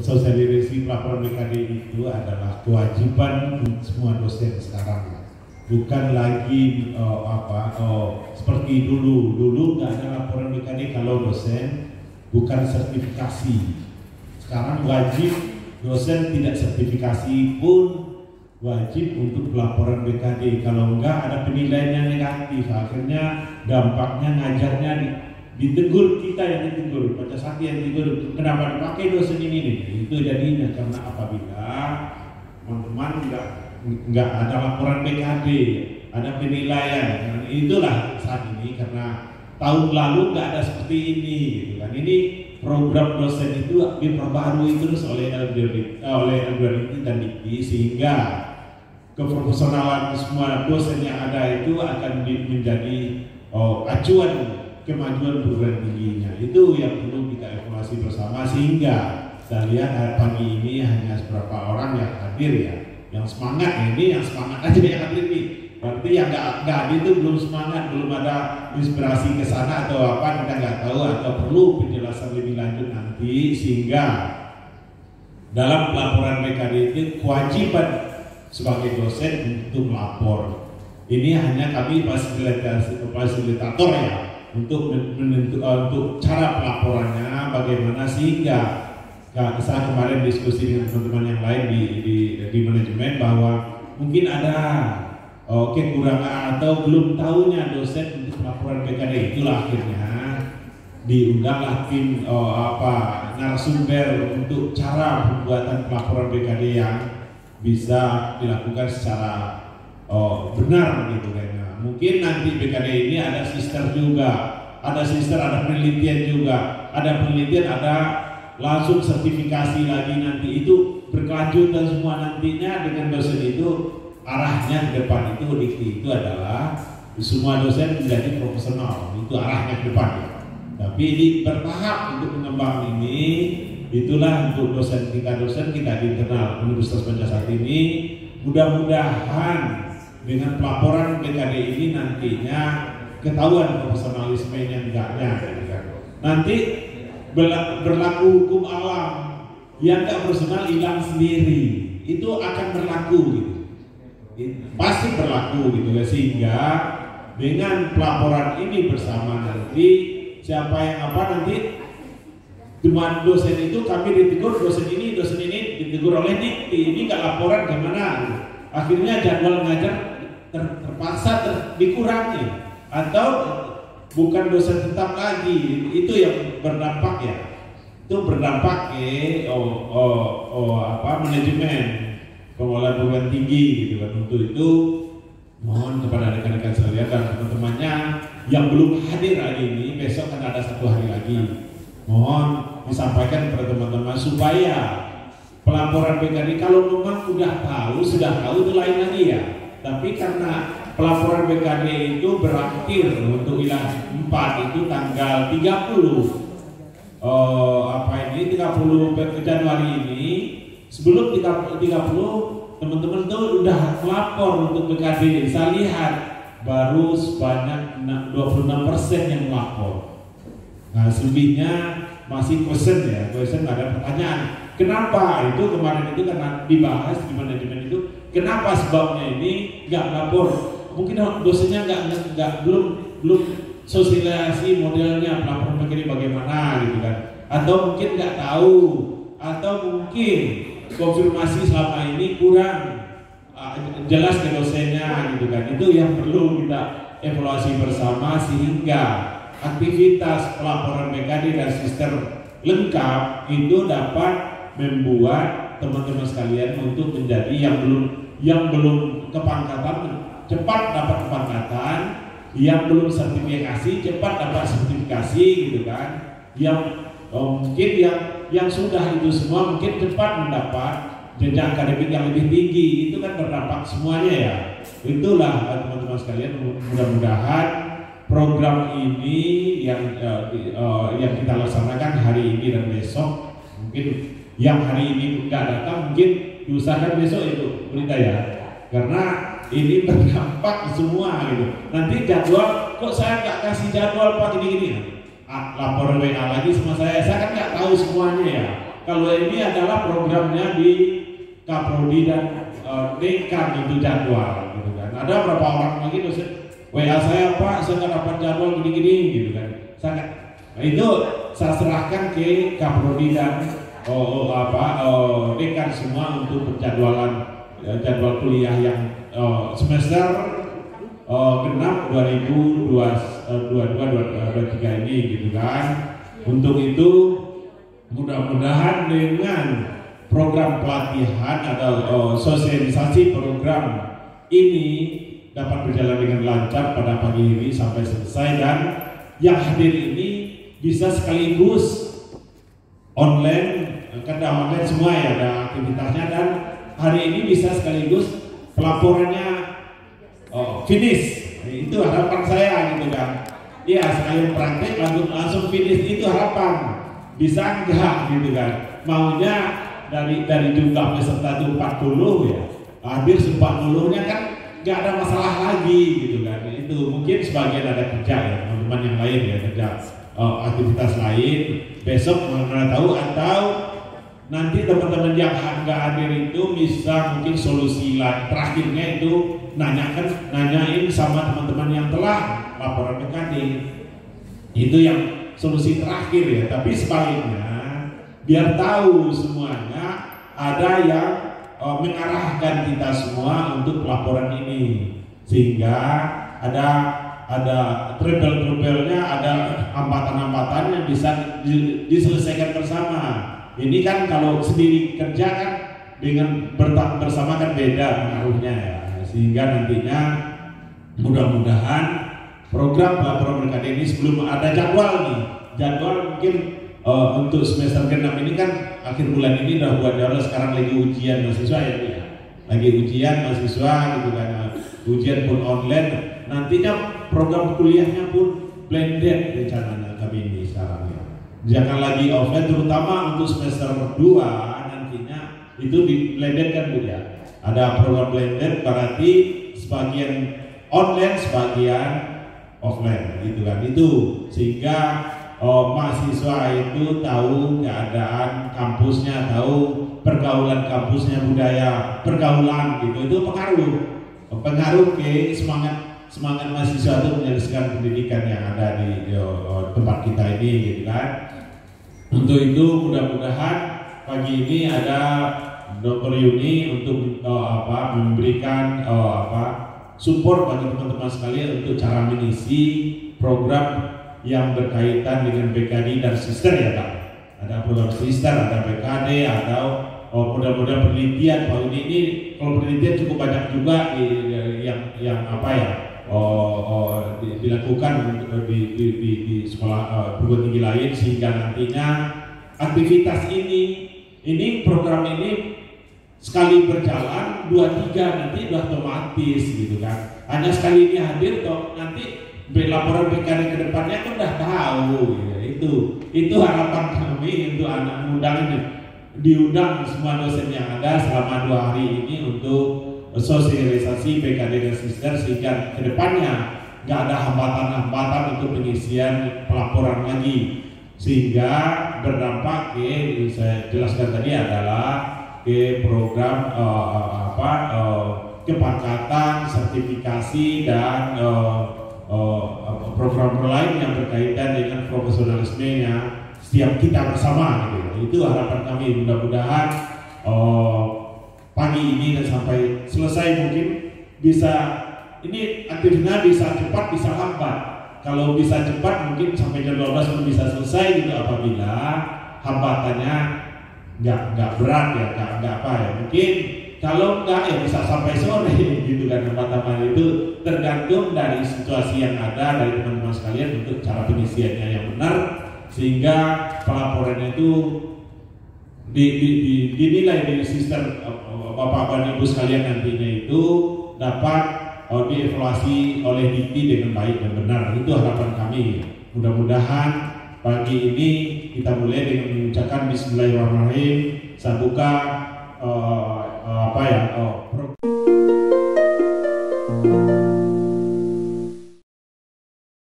sosialisasi pelaporan BKD itu adalah kewajiban semua dosen sekarang, bukan lagi seperti dulu nggak ada laporan BKD kalau dosen bukan sertifikasi. Sekarang wajib dosen tidak sertifikasi pun wajib untuk pelaporan BKD. Kalau enggak ada penilaian yang negatif, akhirnya dampaknya ngajarnya ditegur, kita yang ditegur, Pancasila yang ditegur, kenapa dipakai dosen ini nih? Itu jadinya karena apabila teman-teman enggak ada laporan BKD, ada penilaian, dan itulah saat ini karena tahun lalu enggak ada seperti ini, gitu kan? Ini program dosen itu diperbarui terus oleh algoritma dan Dikti, sehingga keprofesionalan semua dosen yang ada itu akan menjadi acuan kemajuan perguruan tingginya. Itu yang perlu kita evaluasi bersama, sehingga saya lihat pagi ini hanya beberapa orang yang hadir ya, yang semangat ini, yang semangat aja yang hadir ini. Berarti yang nggak hadir itu belum semangat, belum ada inspirasi ke sana atau apa, kita nggak tahu, atau perlu penjelasan lebih lanjut nanti, sehingga dalam pelaporan BKD itu kewajiban sebagai dosen untuk melapor. Ini hanya kami fasilitator ya, untuk untuk cara pelaporannya bagaimana, sehingga saya kemarin diskusi dengan teman-teman yang lain di manajemen bahwa mungkin ada kekurangan atau belum tahunya dosen untuk pelaporan BKD. Itulah akhirnya diundanglah tim narasumber untuk cara pembuatan pelaporan BKD yang bisa dilakukan secara benar gitu kan. Mungkin nanti BKD ini ada sister juga, ada penelitian juga, ada penelitian, ada langsung sertifikasi lagi, nanti itu berkelanjutan semua nantinya dengan dosen itu. Arahnya ke depan itu Dikti itu adalah semua dosen menjadi profesional, itu arahnya ke depan ya. Tapi ini bertahap untuk mengembang ini. Itulah untuk dosen kita di internal Universitas Pancasila ini. Mudah-mudahan dengan pelaporan BKD ini nantinya ketahuan profesionalismenya enggaknya. Nanti berlaku hukum alam, yang enggak profesional hilang sendiri, itu akan berlaku gitu. Pasti berlaku gitu ya, sehingga dengan pelaporan ini bersama nanti siapa yang nanti cuma dosen itu kami ditegur, dosen ini ditegur oleh Dikti, ini nggak laporan gimana? Akhirnya jadwal ngajar terpaksa dikurangi atau bukan dosen tetap lagi. Itu yang berdampak ya. Itu berdampak ke manajemen pengelolaan perguruan tinggi gitu kan. Untuk itu mohon kepada rekan-rekan sekalian dan teman-temannya yang belum hadir hari ini, besok kan ada 1 hari lagi, mohon disampaikan kepada teman-teman supaya pelaporan BKD kalau memang sudah tahu itu lain lagi ya. Tapi karena pelaporan BKD itu berakhir untuk wilayah 4 itu tanggal 30 Januari ini. Sebelum 30 teman-teman tuh udah melapor untuk BKD. Saya lihat baru sebanyak 26% yang melapor. Nah, selebihnya masih question ya, ada pertanyaan. Kenapa? Itu kemarin itu karena dibahas di manajemen itu, kenapa sebabnya ini nggak melapor? Mungkin dosennya belum sosialisasi modelnya pelaporan BKD bagaimana gitu kan? Atau mungkin nggak tahu, atau mungkin konfirmasi selama ini kurang jelas ke dosennya gitu kan. Itu yang perlu kita evaluasi bersama, sehingga aktivitas pelaporan BKD dan sister lengkap itu dapat membuat teman-teman sekalian untuk menjadi yang belum kepangkatan cepat dapat kepangkatan, yang belum sertifikasi cepat dapat sertifikasi gitu kan, yang mungkin yang sudah itu semua mungkin cepat mendapat jenjang akademik yang lebih tinggi. Itu kan berdampak semuanya ya. Itulah teman-teman sekalian, mudah-mudahan program ini yang kita laksanakan hari ini dan besok, mungkin yang hari ini nggak datang mungkin diusahakan besok itu berita ya, karena ini berdampak semua gitu. Nanti jadwal, kok saya nggak kasih jadwal Pak gini-gini, laporan WA lagi sama saya kan nggak tahu semuanya ya. Kalau ini adalah programnya di Kaprodi dan Dekan itu jadwal gitu kan. Ada berapa orang lagi dosen WA saya, Pak, saya nggak dapat jadwal gini-gini gitu kan. Nah, itu saya serahkan ke Kaprodi dan Dekan semua untuk penjadwalan jadwal kuliah yang semester genap 2022-2023 ini gitu kan. Untuk itu mudah-mudahan dengan program pelatihan atau sosialisasi program ini dapat berjalan dengan lancar pada pagi ini sampai selesai, dan yang hadir ini bisa sekaligus online, karena online semua ya ada aktivitasnya, dan hari ini bisa sekaligus pelaporannya finish. Itu harapan saya gitu kan. Iya, sekalian praktek langsung finish, itu harapan. Bisa enggak gitu kan. Maunya dari jumlah peserta itu 40 ya, hadir 40-nya kan nggak ada masalah lagi gitu kan. Itu mungkin sebagian ada kerja ya, teman-teman yang lain ya, kerja aktivitas lain besok mana tahu, atau nanti teman-teman yang nggak hadir itu bisa mungkin solusi terakhirnya itu nanyain sama teman-teman yang telah laporan BKD. Itu yang solusi terakhir ya. Tapi sebaliknya biar tahu semuanya, ada yang mengarahkan kita semua untuk laporan ini, sehingga ada trouble-trouble-nya, ada hambatan-hambatan yang bisa diselesaikan bersama. Ini kan kalau sendiri kerja kan dengan bersama kan beda pengaruhnya ya. Sehingga nantinya mudah-mudahan program pelaporan BKD ini sebelum ada jadwal mungkin untuk semester ke-6 ini kan akhir bulan ini udah buat jadwal, sekarang lagi ujian mahasiswa ya, lagi ujian mahasiswa gitu kan, ujian pun online, nantinya program kuliahnya pun blended rencananya kami ini sekarang ya. Jangan lagi offline, terutama untuk semester 2 nantinya itu di blended kan Bu ya. Ada program blended, berarti sebagian online, sebagian offline gitu kan. Itu sehingga mahasiswa itu tahu keadaan kampusnya, tahu pergaulan kampusnya, budaya pergaulan gitu. Itu pengaruh ke semangat mahasiswa itu menyelesaikan pendidikan yang ada di tempat kita ini gitu kan. Untuk itu mudah-mudahan pagi ini ada Dr. Yuni untuk memberikan support bagi teman-teman sekalian untuk cara mengisi program yang berkaitan dengan BKD dan sister ya Pak. Ada program sister, ada BKD, atau mudah-mudahan penelitian. Kalau ini kalau penelitian cukup banyak juga yang dilakukan di sekolah perguruan tinggi lain, sehingga nantinya aktivitas ini program ini sekali berjalan 2-3 nanti udah otomatis gitu kan. Hanya sekali ini hadir toh nanti laporan BKD ke depannya kan udah tahu gitu. Itu harapan kami untuk anak muda ini, diundang semua dosen yang ada selama 2 hari ini untuk sosialisasi BKD dan sister, sehingga ke depannya nggak ada hambatan-hambatan untuk pengisian pelaporan lagi, sehingga berdampak saya jelaskan tadi adalah program kepangkatan, sertifikasi, dan program lain yang berkaitan dengan profesionalismenya setiap kita bersama gitu. Itu harapan kami, mudah-mudahan pagi ini dan sampai selesai mungkin bisa, ini aktivitasnya bisa cepat bisa lambat. Kalau bisa cepat mungkin sampai jam 12 pun bisa selesai gitu, apabila hambatannya nggak berat ya, nggak apa ya, mungkin kalau nggak ya bisa sampai sore gitu kan. Hambatan itu tergantung dari situasi yang ada dari teman-teman sekalian untuk cara pengisiannya yang benar, sehingga pelaporannya itu dinilai dari sistem Bapak Ibu sekalian nantinya itu dapat dievaluasi oleh Dikti dengan baik dan benar. Itu harapan kami. Mudah-mudahan pagi ini kita mulai dengan mengucapkan Bismillahirrahmanirrahim. Saya buka